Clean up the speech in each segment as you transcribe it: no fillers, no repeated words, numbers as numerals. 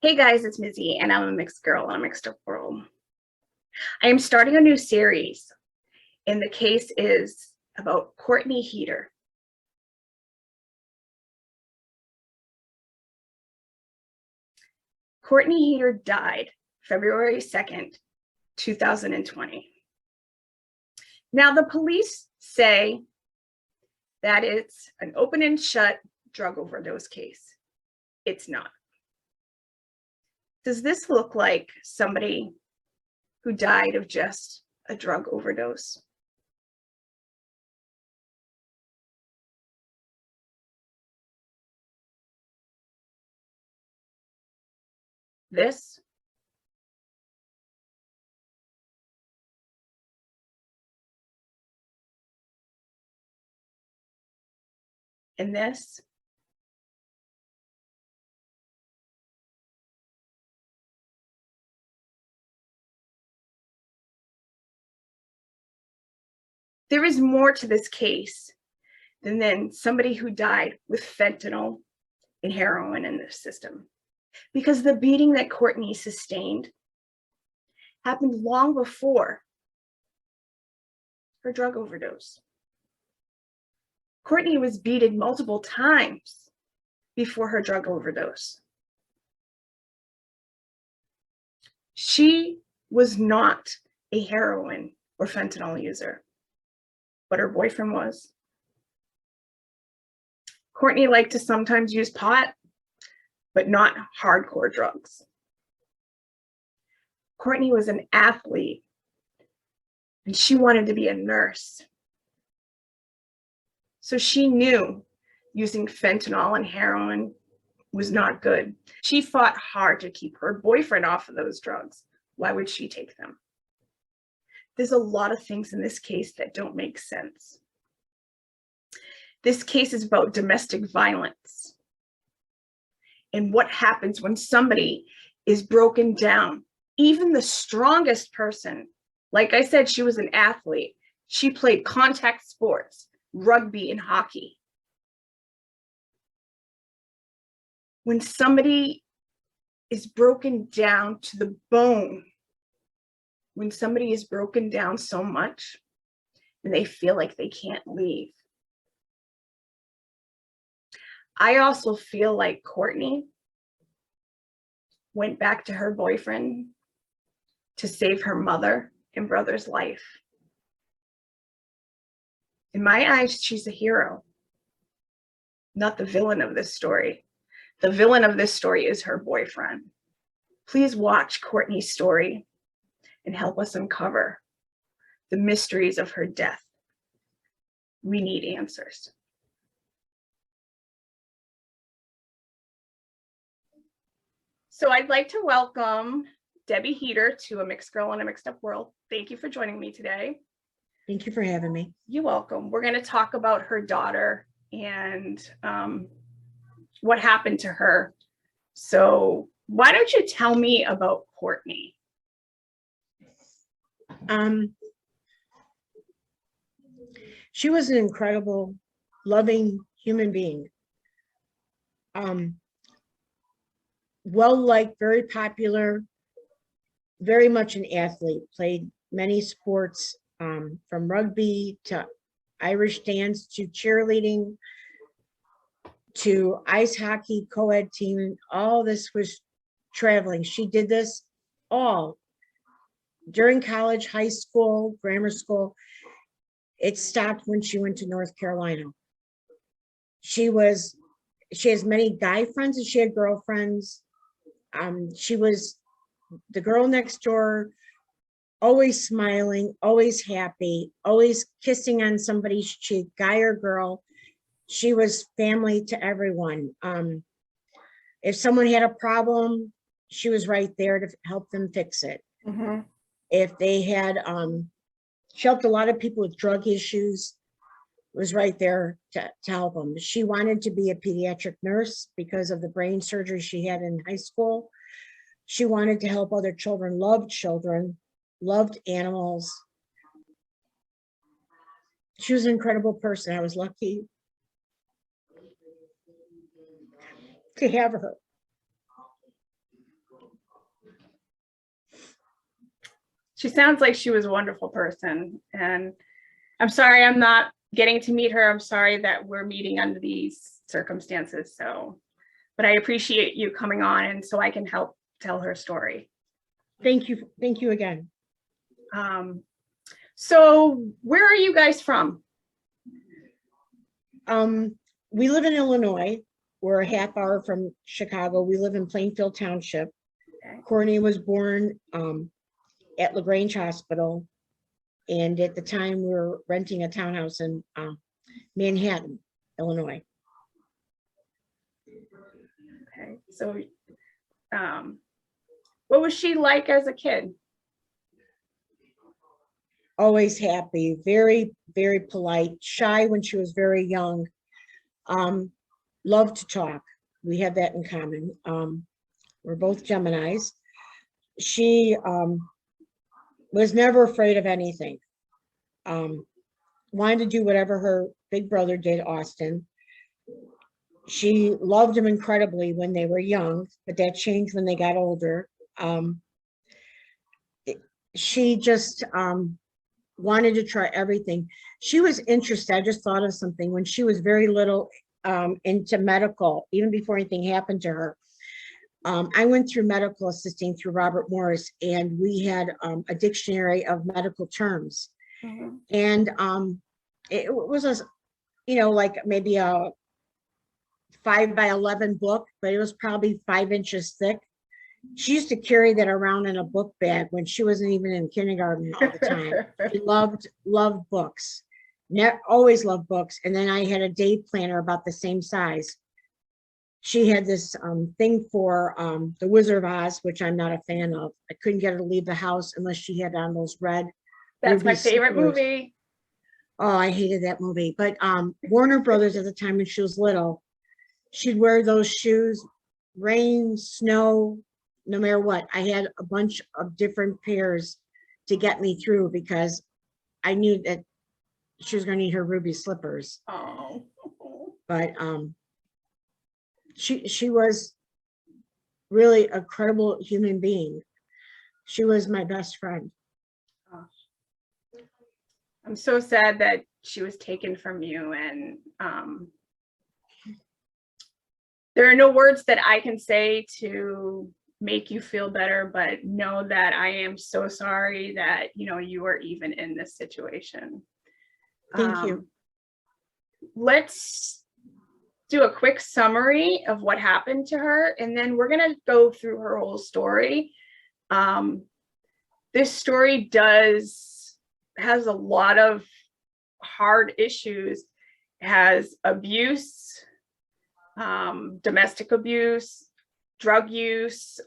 Hey guys, it's Mizzy, and I'm a mixed girl in a mixed up world. I am starting a new series, and the case is about Courtney Heater. Courtney Heater died February 2nd, 2020. Now, the police say that it's an open and shut drug overdose case. It's not. Does this look like somebody who died of just a drug overdose? This? And this? There is more to this case than somebody who died with fentanyl and heroin in their system. Because the beating that Courtney sustained happened long before her drug overdose. Courtney was beaten multiple times before her drug overdose. She was not a heroin or fentanyl user, but her boyfriend was. Courtney liked to sometimes use pot, but not hardcore drugs. Courtney was an athlete, and she wanted to be a nurse. So she knew using fentanyl and heroin was not good. She fought hard to keep her boyfriend off of those drugs. Why would she take them? There's a lot of things in this case that don't make sense. This case is about domestic violence and what happens when somebody is broken down. Even the strongest person, like I said, she was an athlete. She played contact sports, rugby and hockey. When somebody is broken down to the bone, when somebody is broken down so much and they feel like they can't leave. I also feel like Courtney went back to her boyfriend to save her mother and brother's life. In my eyes, she's a hero, not the villain of this story. The villain of this story is her boyfriend. Please watch Courtney's story and help us uncover the mysteries of her death. We need answers. So I'd like to welcome Debbie Heater to A Mixed Girl in a Mixed Up World. Thank you for joining me today. Thank you for having me. You're welcome. We're going to talk about her daughter and what happened to her. So why don't you tell me about Courtney? She was an incredible, loving human being. Well-liked, very popular, very much an athlete, played many sports, from rugby to Irish dance to cheerleading to ice hockey, co-ed team. All this was traveling. She did this all during college, high school, grammar school. It stopped when she went to North Carolina. She has many guy friends as she had girlfriends. She was the girl next door, always smiling, always happy, always kissing on somebody's cheek, guy or girl. She was family to everyone. If someone had a problem, she was right there to help them fix it. Mm-hmm. If they had, she helped a lot of people with drug issues, was right there to help them. She wanted to be a pediatric nurse because of the brain surgery she had in high school. She wanted to help other children, loved animals. She was an incredible person. I was lucky to have her. She sounds like she was a wonderful person. And I'm sorry I'm not getting to meet her. I'm sorry that we're meeting under these circumstances. So, but I appreciate you coming on, and so I can help tell her story. Thank you. Thank you again. So where are you guys from? We live in Illinois. We're a half hour from Chicago. We live in Plainfield Township. Okay. Courtney was born at LaGrange Hospital. And at the time, we were renting a townhouse in Manhattan, Illinois. Okay. So what was she like as a kid? Always happy, very, very polite, shy when she was very young. Loved to talk. We have that in common. We're both Geminis. She was never afraid of anything. Wanted to do whatever her big brother did, Austin. She loved him incredibly when they were young, but that changed when they got older. She just wanted to try everything. She was interested. I just thought of something. When she was very little, into medical, even before anything happened to her, I went through medical assisting through Robert Morris, and we had a dictionary of medical terms. Mm-hmm. And it was a, like maybe a 5 by 11 book, but it was probably 5 inches thick. She used to carry that around in a book bag when she wasn't even in kindergarten all the time. She loved books. Always loved books. And then I had a day planner about the same size. She had this thing for The Wizard of Oz, which I'm not a fan of. I couldn't get her to leave the house unless she had on those red. That's my ruby favorite slippers. movie. Oh, I hated that movie. But Warner Brothers at the time when she was little, she'd wear those shoes, rain, snow, no matter what. I had a bunch of different pairs to get me through because I knew that she was going to need her ruby slippers. Oh. But she was really a credible human being. She was my best friend. Oh. I'm so sad that she was taken from you, and there are no words that I can say to make you feel better, but know that I am so sorry that you are even in this situation. Thank you. Let's do a quick summary of what happened to her, and then we're going to go through her whole story. This story has a lot of hard issues. It has abuse, domestic abuse, drug use,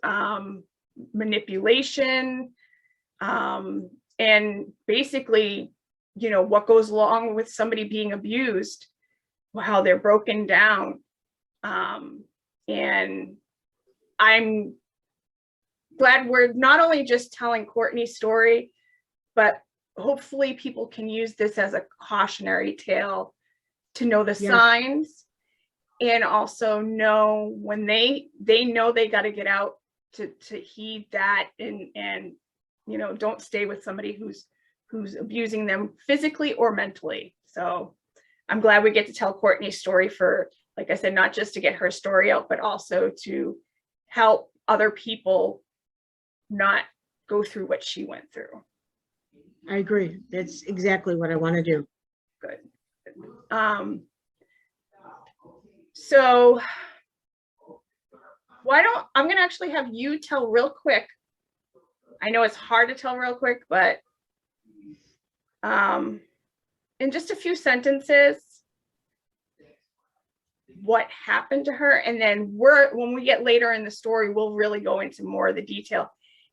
manipulation, and basically, what goes along with somebody being abused, how they're broken down. And I'm glad we're not only just telling Courtney's story, but hopefully people can use this as a cautionary tale to know the signs, and also know when they know they got to get out, to heed that, and don't stay with somebody who's abusing them physically or mentally. So I'm glad we get to tell Courtney's story, for, like I said, not just to get her story out, but also to help other people not go through what she went through. I agree. That's exactly what I want to do. Good. So I'm going to actually have you tell real quick. I know it's hard to tell real quick, but in just a few sentences, what happened to her. And then when we get later in the story, we'll really go into more of the detail.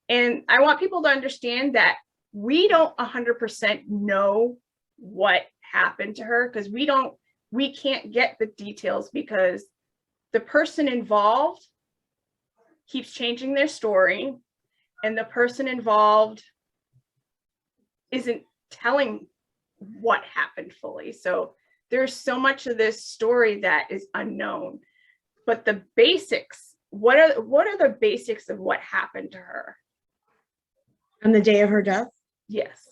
And I want people to understand that we don't 100% know what happened to her, because we can't get the details, because the person involved keeps changing their story, and the person involved isn't telling what happened fully. So there's so much of this story that is unknown. But the basics, what are the basics of what happened to her? On the day of her death, Yes.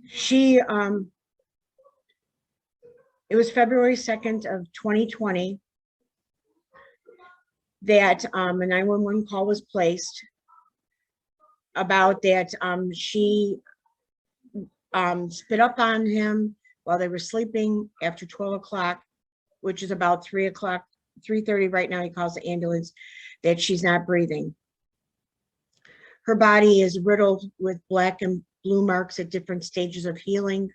she, it was February 2nd of 2020 that a 911 call was placed about that she spit up on him while they were sleeping after 12 o'clock, which is about 3 o'clock, 3:30 right now. He calls the ambulance that she's not breathing. Her body is riddled with black and blue marks at different stages of healing.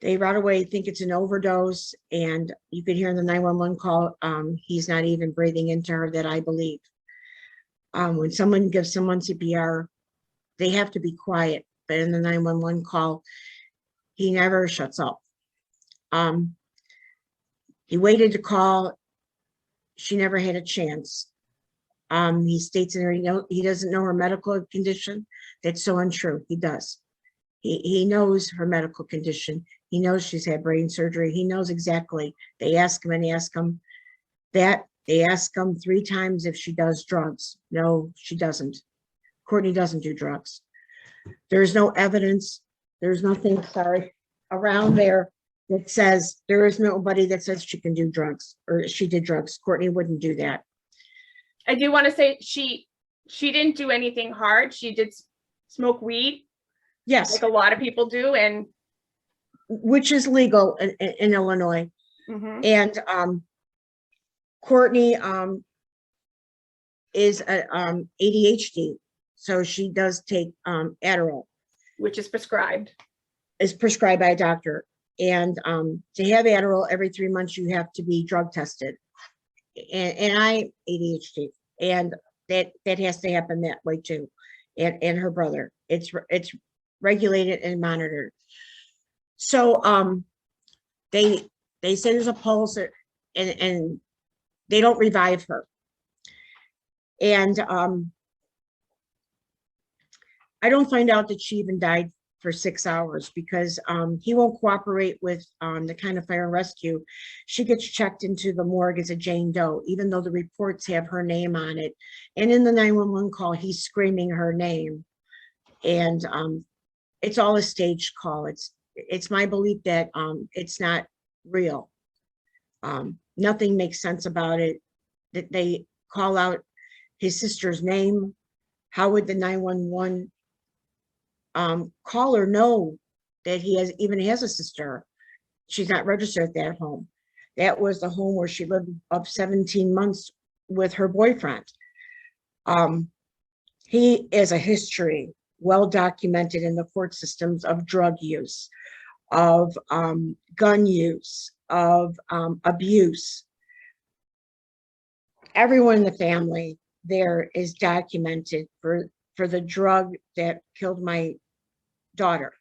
They right away think it's an overdose, and you could hear in the 911 call, he's not even breathing into her, that I believe. When someone gives someone CPR, they have to be quiet, but in the 911 call, he never shuts up. He waited to call. She never had a chance. He states in her, he doesn't know her medical condition. That's so untrue. He does. He knows her medical condition. He knows she's had brain surgery. He knows exactly. They ask him and ask him that. They ask him 3 times if she does drugs. No, she doesn't. Courtney doesn't do drugs. There's no evidence. There's nothing, around there that says, there is nobody that says she can do drugs or she did drugs. Courtney wouldn't do that. I do want to say she didn't do anything hard. She did smoke weed. Yes. Like a lot of people do. And which is legal in Illinois. mm-hmm. And Courtney is ADHD, so she does take Adderall, Which is prescribed. Is prescribed by a doctor. And to have Adderall every 3 months, you have to be drug tested. And I ADHD, and that has to happen that way too. And her brother, it's regulated and monitored. So they say there's a pulse, and they don't revive her. And I don't find out that she even died for 6 hours, because he won't cooperate with the kind of fire and rescue. She gets checked into the morgue as a Jane Doe, even though the reports have her name on it. And in the 911 call, he's screaming her name. And it's all a staged call. It's my belief that it's not real. Nothing makes sense about it. That they call out his sister's name. How would the 911 caller know that he even has a sister? She's not registered at that home. That was the home where she lived up 17 months with her boyfriend. He has a history well documented in the court systems of drug use, of gun use, of abuse. Everyone in the family there is documented for the drug that killed my daughter,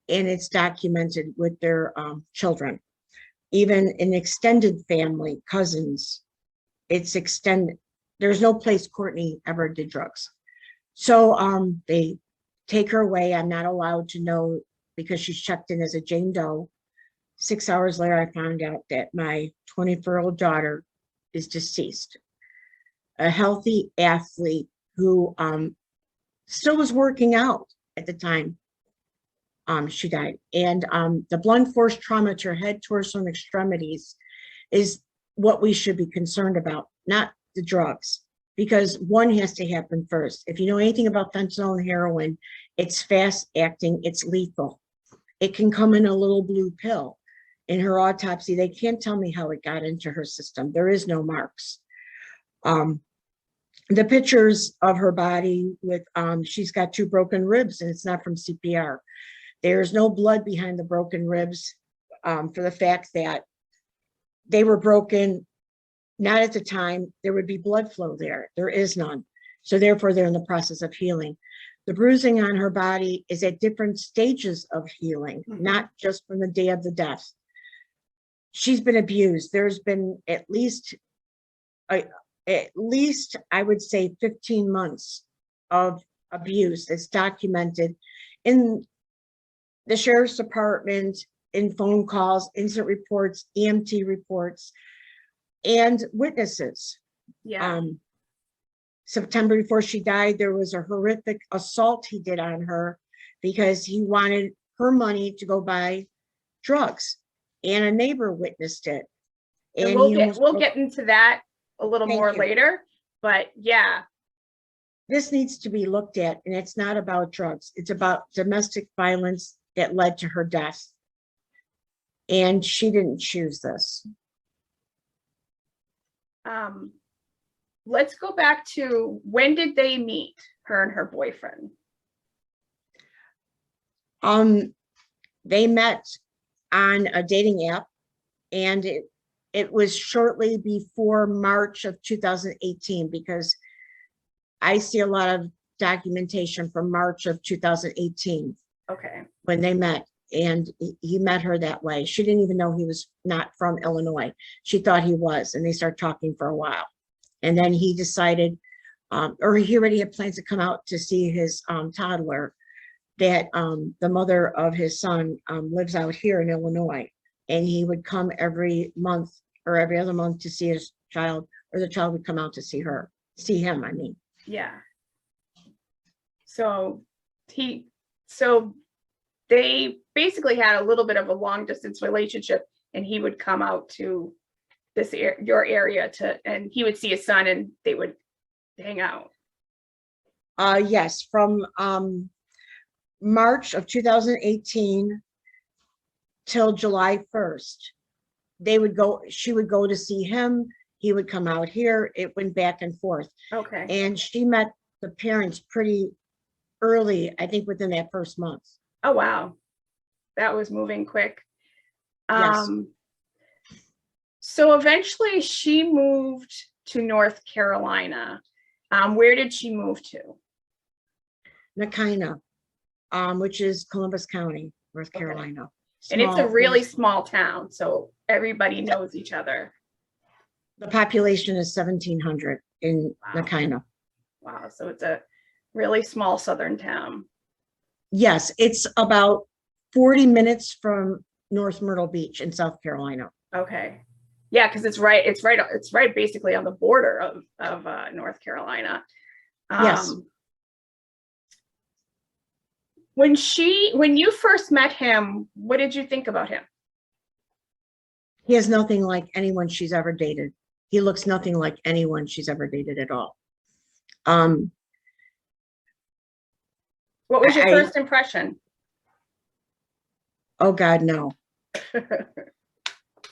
and it's documented with their children. Even in extended family, cousins, it's extended. There's no place Courtney ever did drugs. So they take her away. I'm not allowed to know, because she's checked in as a Jane Doe. 6 hours later, I found out that my 24-year-old daughter is deceased. A healthy athlete who still was working out at the time she died. And the blunt force trauma to her head, torso, and extremities is what we should be concerned about, not the drugs, because one has to happen first. If you know anything about fentanyl and heroin, it's fast acting, it's lethal. It can come in a little blue pill. In her autopsy, they can't tell me how it got into her system. There is no marks. The pictures of her body with, she's got 2 broken ribs, and it's not from CPR. There's no blood behind the broken ribs, for the fact that they were broken, not at the time there would be blood flow there. There is none. So therefore, they're in the process of healing. The bruising on her body is at different stages of healing, not just from the day of the death. She's been abused. There's been at least I would say 15 months of abuse that's documented in the sheriff's department, in phone calls, incident reports, EMT reports, and witnesses. Yeah. September before she died, there was a horrific assault he did on her because he wanted her money to go buy drugs, and a neighbor witnessed it. And And we'll get into that a little more later, but yeah. This needs to be looked at, and it's not about drugs. It's about domestic violence that led to her death. And she didn't choose this. Let's go back to, when did they meet, her and her boyfriend? They met on a dating app, and it was shortly before March of 2018, because I see a lot of documentation from March of 2018. Okay. When they met, and he met her that way. She didn't even know he was not from Illinois. She thought he was, and they started talking for a while. And then he decided, or he already had plans to come out to see his toddler, that the mother of his son lives out here in Illinois. And he would come every month or every other month to see his child, or the child would come out to see him, I mean. Yeah. So they basically had a little bit of a long distance relationship, and he would come out to your area and he would see his son, and they would hang out. Yes, from March of 2018 till July 1st. She would go to see him, he would come out here, it went back and forth. Okay. And she met the parents pretty early, I think within that first month. Oh, wow. That was moving quick. Yes. So eventually she moved to North Carolina. Where did she move to? Nakina, which is Columbus County, North Carolina. And it's a really small town, so everybody knows each other. The population is 1,700 in Nakina. Wow, so it's a really small southern town. Yes, it's about 40 minutes from North Myrtle Beach in South Carolina. Okay. Yeah, because it's right basically on the border of North Carolina. Yes. When you first met him, what did you think about him? He has nothing like anyone she's ever dated. He looks nothing like anyone she's ever dated at all. What was your first impression? Oh God, no.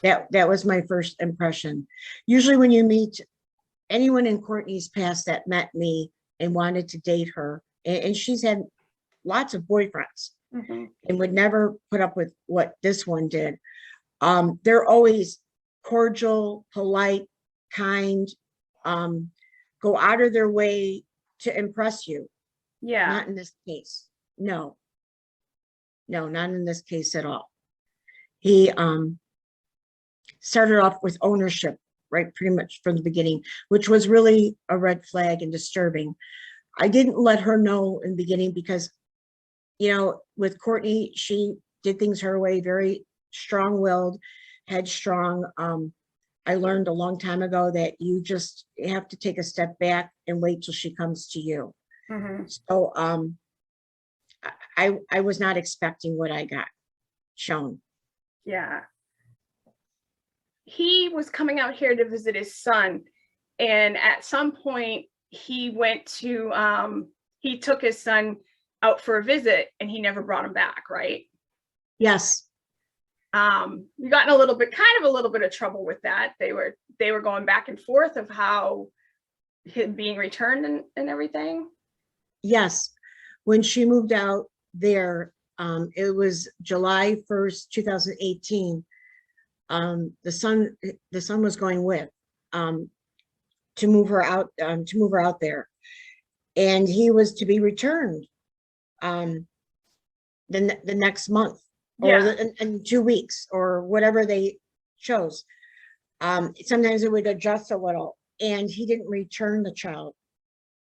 That was my first impression. Usually when you meet anyone in Courtney's past that met me and wanted to date her, and she's had lots of boyfriends, mm-hmm. and would never put up with what this one did. They're always cordial, polite, kind, go out of their way to impress you. Yeah. Not in this case. No, not in this case at all. He started off with ownership, right, pretty much from the beginning, which was really a red flag and disturbing. I didn't let her know in the beginning because, you know, with Courtney, she did things her way, very strong-willed, headstrong. I learned a long time ago that you just have to take a step back and wait till she comes to you. Mm-hmm. So I was not expecting what I got shown. Yeah. He was coming out here to visit his son, and at some point he took his son out for a visit, and he never brought him back, right? Yes. We got in a little bit of trouble with that. They were going back and forth of how him being returned and everything. Yes. When she moved out there, it was July 1st, 2018. The son was going with to move her out there, and he was to be returned the next month, or in 2 weeks, or whatever they chose. Sometimes it would adjust a little, and he didn't return the child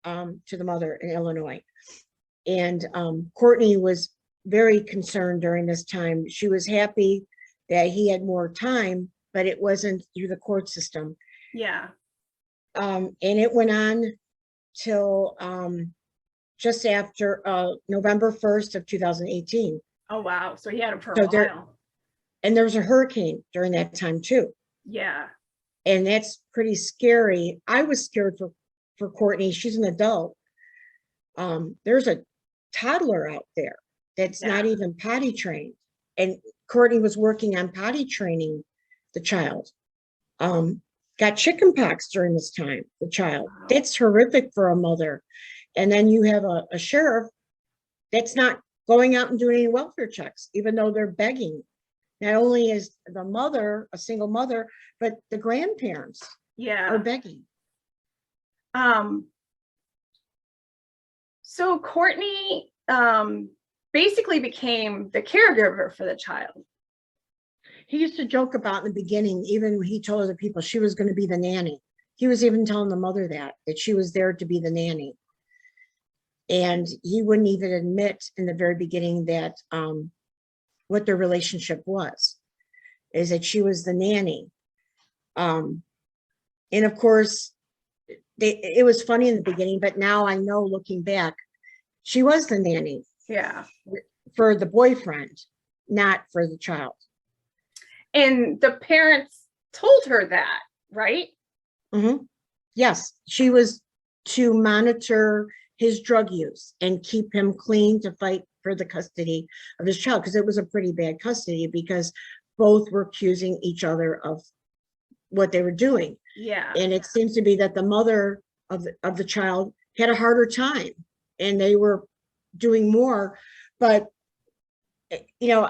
to the mother in Illinois. And Courtney was very concerned during this time. She was happy that he had more time, but it wasn't through the court system. Yeah. And it went on till just after November 1st of 2018. Oh, wow. So he had him for So a while. and there was a hurricane during that time too. Yeah. And that's pretty scary. I was scared for Courtney. She's an adult. There's a toddler out there that's not even potty trained. And Courtney was working on potty training the child. Got chicken pox during this time, the child. Wow. That's horrific for a mother. And then you have a sheriff that's not going out and doing any welfare checks, even though they're begging. Not only is the mother a single mother, but the grandparents are begging. So Courtney basically became the caregiver for the child. He used to joke about in the beginning, even when he told other people she was going to be the nanny. He was even telling the mother that she was there to be the nanny. And he wouldn't even admit in the very beginning that what their relationship was, is that she was the nanny. And of course, it was funny in the beginning, but now I know, looking back, she was the nanny. Yeah. For the boyfriend, not for the child. And the parents told her that, right? Mm-hmm. Yes, she was to monitor his drug use and keep him clean, to fight for the custody of his child, because it was a pretty bad custody, because both were accusing each other of what they were doing. Yeah. And it seems to be that the mother of the child had a harder time, and they were doing more. But you know,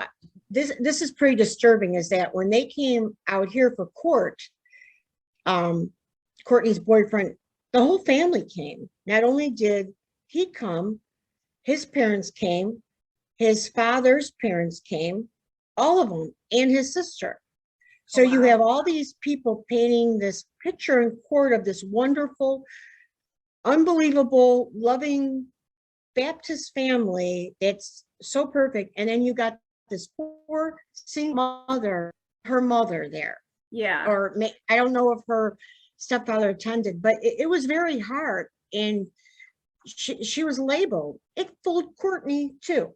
this is pretty disturbing, is that when they came out here for court, Courtney's boyfriend, the whole family came. Not only did he come, his parents came, his father's parents came, all of them, and his sister. So you have all these people painting this picture in court of this wonderful, unbelievable, loving Baptist family that's so perfect. And then you got this poor single mother, her mother there. Yeah. Or I don't know if her stepfather attended, but it was very hard. And she was labeled. It fooled Courtney too.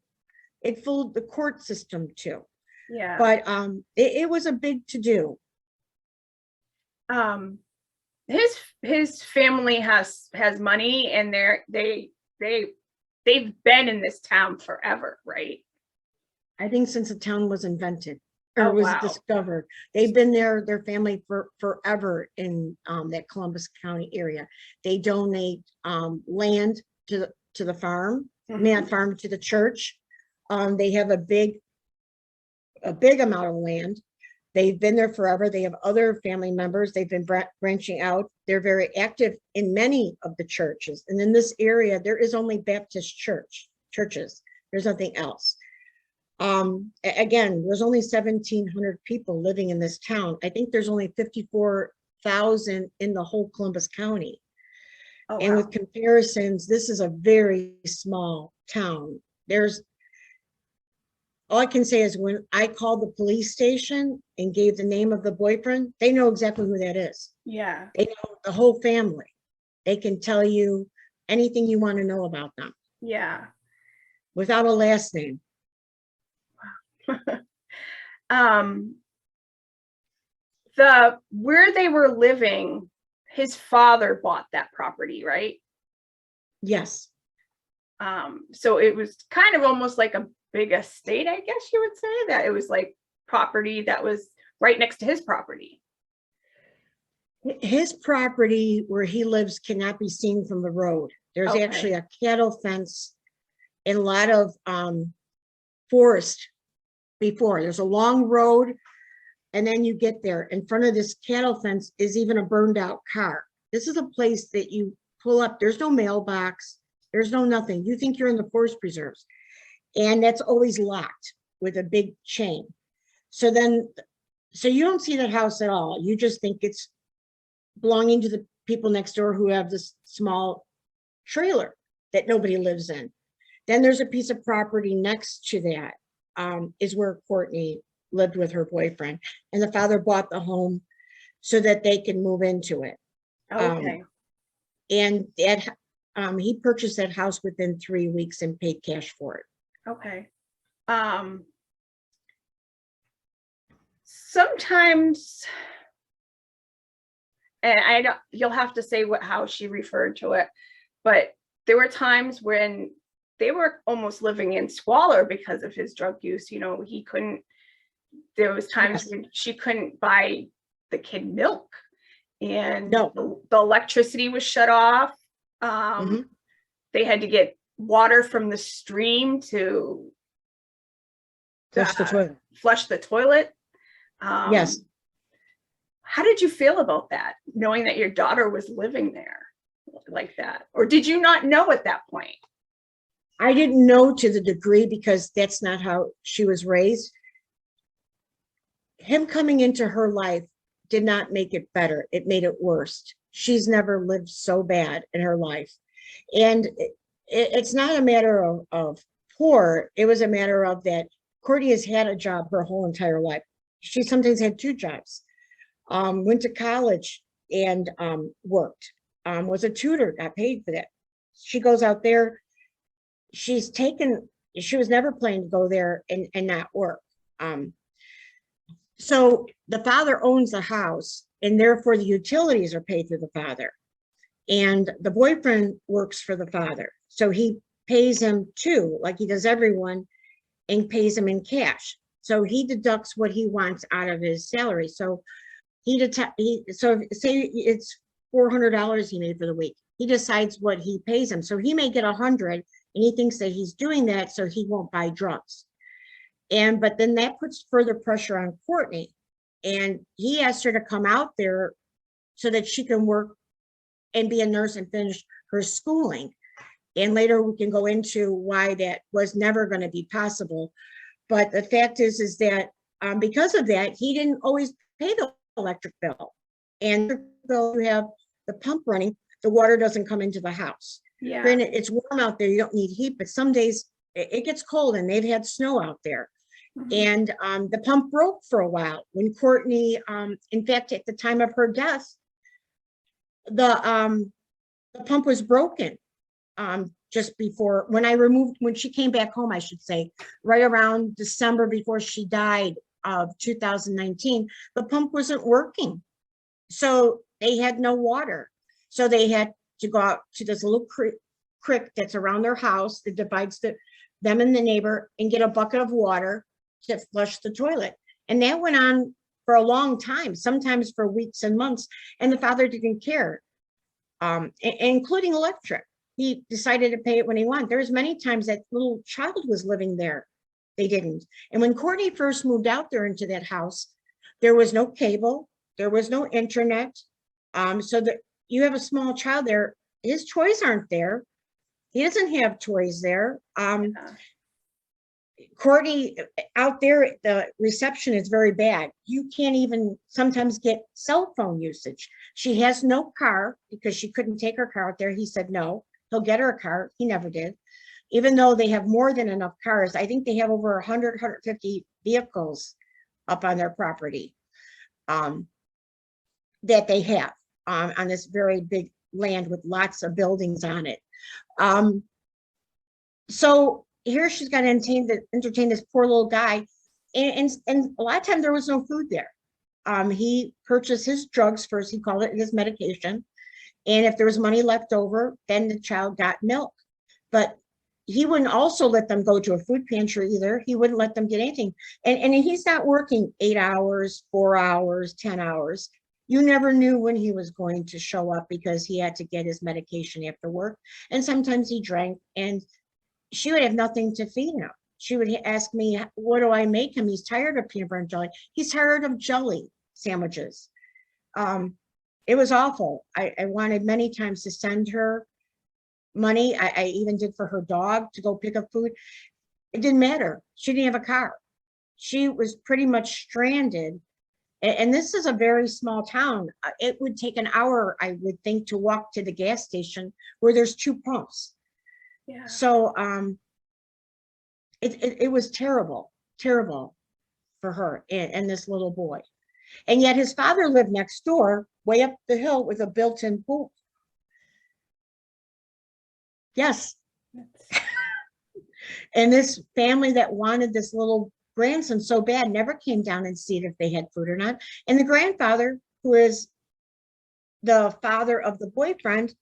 It fooled the court system too. Yeah. But it was a big to-do. His family has money, and they've been in this town forever, right? I think since the town was invented or was discovered. They've been there, their family, for forever in that Columbus County area. They donate land to the farm, farm to the church. They have a big amount of land. They've been there forever. They have other family members. They've been branching out. They're very active in many of the churches. And in this area, there is only Baptist churches. There's nothing else. Again, there's only 1,700 people living in this town. I think there's only 54,000 in the whole Columbus County. Oh, and with comparisons, this is a very small town. All I can say is, when I called the police station and gave the name of the boyfriend, they know exactly who that is. Yeah. They know the whole family. They can tell you anything you want to know about them. Yeah. Without a last name. Where they were living, his father bought that property, right? Yes. So it was kind of almost like a big estate, I guess you would say, that it was like property that was right next to his property. His property where he lives cannot be seen from the road. There's actually a cattle fence and a lot of forest before. There's a long road, and then you get there. In front of this cattle fence is even a burned out car. This is a place that you pull up. There's no mailbox. There's no nothing. You think you're in the forest preserves. And that's always locked with a big chain. So you don't see that house at all. You just think it's belonging to the people next door who have this small trailer that nobody lives in. Then there's a piece of property next to that, is where Courtney lived with her boyfriend. And the father bought the home so that they can move into it. Okay. And he purchased that house within 3 weeks and paid cash for it. Okay. Sometimes, and I don't, you'll have to say how she referred to it, but there were times when they were almost living in squalor because of his drug use. You know, there was times Yes. when she couldn't buy the kid milk, and No. the electricity was shut off. Mhm. They had to get water from the stream to Flush the toilet. flush the toilet. Yes. How did you feel about that, knowing that your daughter was living there like that? Or did you not know at that point? I didn't know to the degree because that's not how she was raised. Him coming into her life did not make it better. It made it worse. She's never lived so bad in her life. And it's not a matter of poor. It was a matter of that Courtney has had a job her whole entire life. She sometimes had 2 jobs. Went to college and worked. Was a tutor, got paid for that. She goes out there. She was never planning to go there and not work. So the father owns the house, and therefore the utilities are paid through the father. And the boyfriend works for the father. So he pays him too, like he does everyone, and pays him in cash. So he deducts what he wants out of his salary. So so say it's $400 he made for the week. He decides what he pays him. So he may get 100, and he thinks that he's doing that so he won't buy drugs. But then that puts further pressure on Courtney. And he asked her to come out there so that she can work and be a nurse and finish her schooling. And later we can go into why that was never going to be possible. But the fact is that because of that, he didn't always pay the electric bill. And you have the pump running, the water doesn't come into the house. Yeah. Granted, it's warm out there, you don't need heat, but some days it gets cold, and they've had snow out there. Mm-hmm. And the pump broke for a while when Courtney, in fact, at the time of her death, the pump was broken. Just before, when she came back home, I should say, right around December before she died of 2019, the pump wasn't working. So they had no water. So they had to go out to this little creek that's around their house that divides them and the neighbor, and get a bucket of water to flush the toilet. And that went on for a long time, sometimes for weeks and months. And the father didn't care, including electric. He decided to pay it when he wanted. There was many times that little child was living there. They didn't. And when Courtney first moved out there into that house, there was no cable, there was no internet. So that you have a small child there, his toys aren't there. He doesn't have toys there. Courtney out there, the reception is very bad. You can't even sometimes get cell phone usage. She has no car because she couldn't take her car out there. He said no, he'll get her a car. He never did. Even though they have more than enough cars, I think they have over 100, 150 vehicles up on their property that they have on this very big land with lots of buildings on it. So here she's got to entertain this poor little guy. And a lot of times there was no food there. He purchased his drugs first, he called it his medication. And if there was money left over, then the child got milk. But he wouldn't also let them go to a food pantry either. He wouldn't let them get anything. And he's not working 8 hours, 4 hours, 10 hours. You never knew when he was going to show up because he had to get his medication after work. And sometimes he drank, and she would have nothing to feed him. She would ask me, what do I make him? He's tired of peanut butter and jelly. He's tired of jelly sandwiches. It was awful. I wanted many times to send her money. I even did for her dog to go pick up food. It didn't matter. She didn't have a car. She was pretty much stranded. And this is a very small town. It would take an hour, I would think, to walk to the gas station where there's 2 pumps. Yeah. So it was terrible for her and this little boy. And yet his father lived next door, way up the hill, with a built-in pool. Yes. That's- And this family that wanted this little grandson so bad never came down and see if they had food or not. And the grandfather, who is the father of the boyfriend,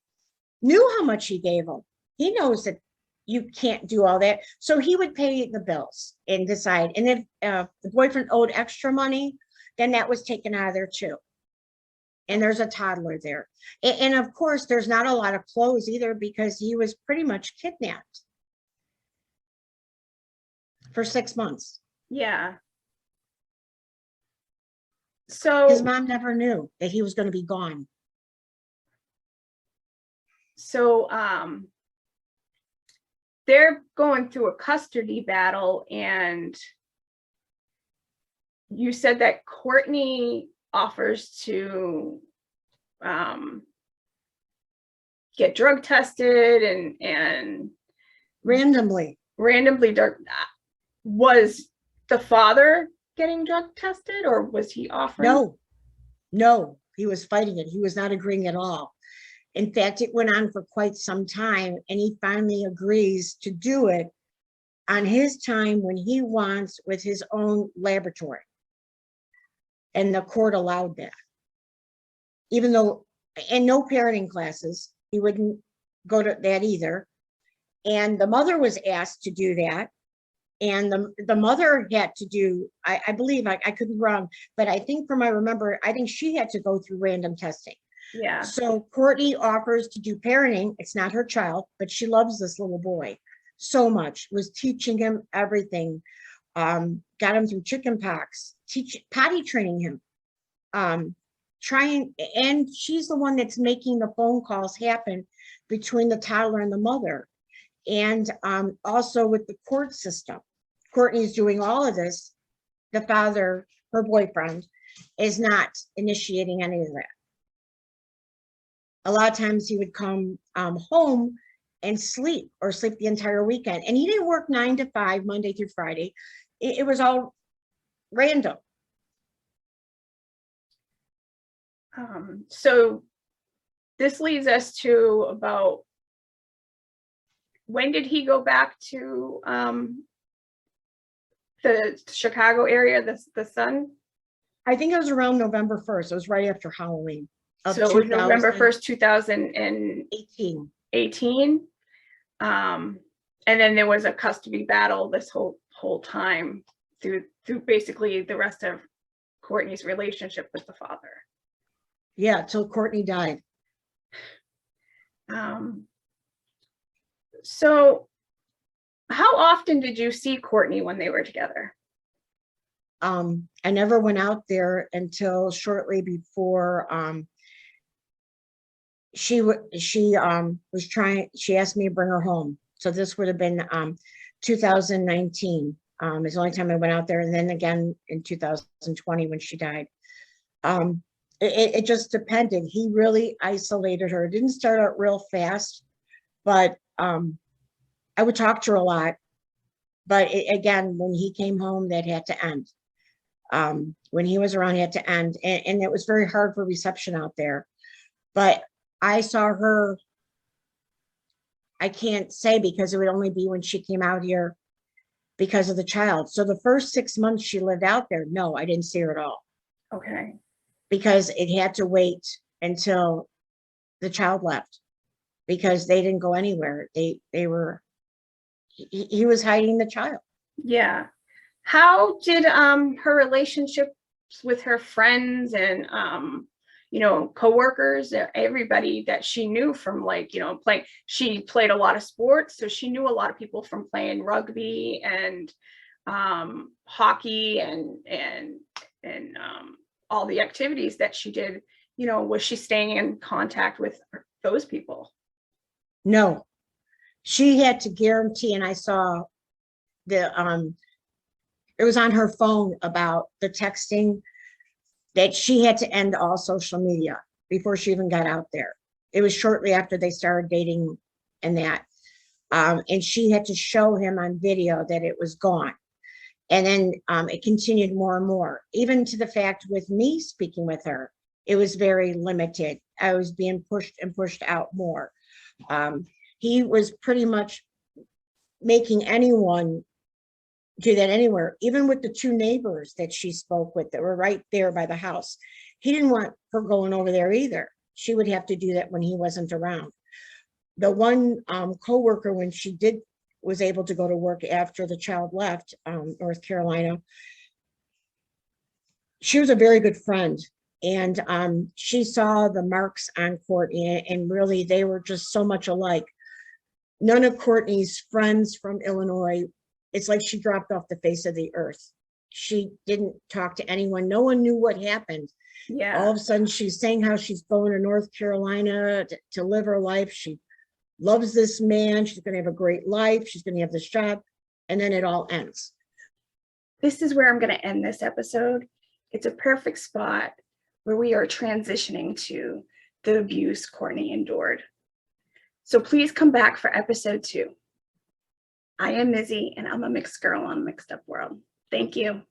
knew how much he gave him. He knows that you can't do all that. So he would pay the bills and decide. And if the boyfriend owed extra money, then that was taken out of there too. And there's a toddler there. And of course, there's not a lot of clothes either because he was pretty much kidnapped for 6 months. Yeah. His So, mom never knew that he was going to be gone. so they're going through a custody battle, and you said that Courtney offers to get drug tested and Randomly. randomly was the father getting drug tested, or was he offering? No, he was fighting it. He was not agreeing at all. In fact, it went on for quite some time, and he finally agrees to do it on his time when he wants with his own laboratory. And the court allowed that. Even though, and no parenting classes, he wouldn't go to that either. And the mother was asked to do that. And the mother had to do, I believe, I could be wrong, but I think from I remember, I think she had to go through random testing. Yeah. So Courtney offers to do parenting. It's not her child, but she loves this little boy so much, was teaching him everything, got him through chicken pox, potty training him, trying, and she's the one that's making the phone calls happen between the toddler and the mother. And also with the court system, Courtney's doing all of this. The father, her boyfriend, is not initiating any of that. A lot of times he would come home and sleep or sleep the entire weekend. And he didn't work 9 to 5, Monday through Friday. It was all random. So this leads us to about, when did he go back to the Chicago area, the son? I think it was around November 1st. It was right after Halloween of So it was November 1st, 2018. 2018. And then there was a custody battle this whole time through basically the rest of Courtney's relationship with the father. Yeah, till Courtney died. So how often did you see Courtney when they were together? I never went out there until shortly before she asked me to bring her home. So this would have been 2019 is the only time I went out there, and then again in 2020 when she died. It just depended. He really isolated her. It didn't start out real fast, but I would talk to her a lot. But again, when he came home, that had to end. When he was around, it had to end. And it was very hard for reception out there. But I saw her, I can't say because it would only be when she came out here because of the child. So the first 6 months she lived out there, no, I didn't see her at all. Okay. Because it had to wait until the child left because they didn't go anywhere. He was hiding the child. Yeah. How did her relationships with her friends and coworkers, everybody that she knew from, like, playing, she played a lot of sports, so she knew a lot of people from playing rugby and hockey and all the activities that she did. Was she staying in contact with those people? No, she had to guarantee, and I saw it was on her phone about the texting, that she had to end all social media before she even got out there. It was shortly after they started dating and that. And she had to show him on video that it was gone. And then it continued more and more, even to the fact with me speaking with her, it was very limited. I was being pushed and pushed out more. he was pretty much making anyone do that anywhere, even with the two neighbors that she spoke with that were right there by the house. He didn't want her going over there either. She would have to do that when he wasn't around. The one co-worker, when she was able to go to work after the child left North Carolina, she was a very good friend. And she saw the marks on Courtney, and really they were just so much alike. None of Courtney's friends from Illinois, it's like she dropped off the face of the earth. She didn't talk to anyone. No one knew what happened. Yeah. All of a sudden she's saying how she's going to North Carolina to live her life. She loves this man. She's going to have a great life. She's going to have this job. And then it all ends. This is where I'm going to end this episode. It's a perfect spot where we are transitioning to the abuse Courtney endured. So please come back for episode 2. I am Mizzy, and I'm a mixed girl on a mixed up world. Thank you.